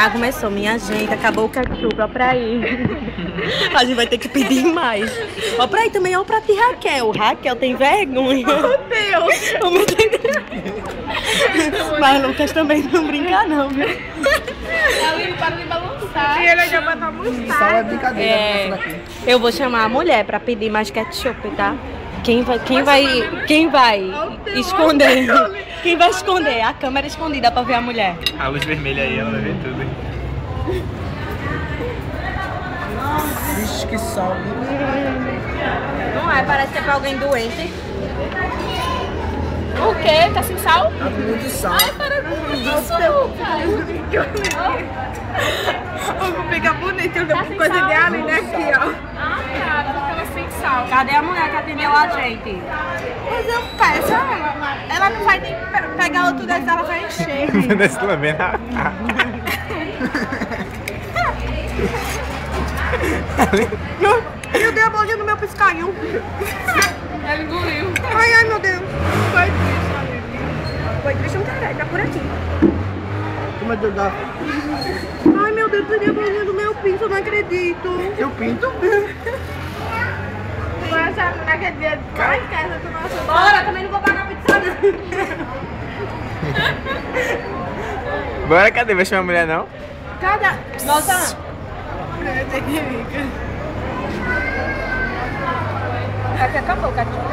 Ah, começou, minha gente. Acabou o ketchup, ó pra aí. A gente vai ter que pedir mais. Ó pra aí também, ó pra ti, Raquel. Raquel tem vergonha. Meu Deus! Oh, meu Deus. Mas Lucas também não brinca não, viu? Ela para de balançar. E ele já vai estar muito Sal é brincadeira. Eu vou chamar a mulher pra pedir mais ketchup, tá? Quem vai esconder? Quem vai esconder? A câmera escondida pra ver a mulher. A luz vermelha aí, ela vai ver tudo. Vixe, que sal. Não é, parece que é pra alguém doente. O quê? Tá sem sal? Tá com muito sal. Ai, para com isso. Fica bonito, eu Tá dei coisa de alho, né? Aqui, ó. Ah, cara, ela sem sal. Cadê a mulher que atendeu a gente? Mas eu peço, ela não vai nem pegar outro desse, ela vai encher. Desse lambendo. Eu dei a bolinha no meu piscainho. Ela engoliu. Ai, meu Deus. Foi triste, amigo. Foi triste um caralho, tá por aqui. Como é que eu dá? Ai, meu Deus, perdi a bolinha do meu pinto, eu não acredito. Eu pinto? Mas naquele dia de lá em casa, tu não achou? Bora, também não vou pagar pizza não. Bora, cadê? Vai chamar a mulher não? Cada... Nossa. Aqui acabou o cachorro.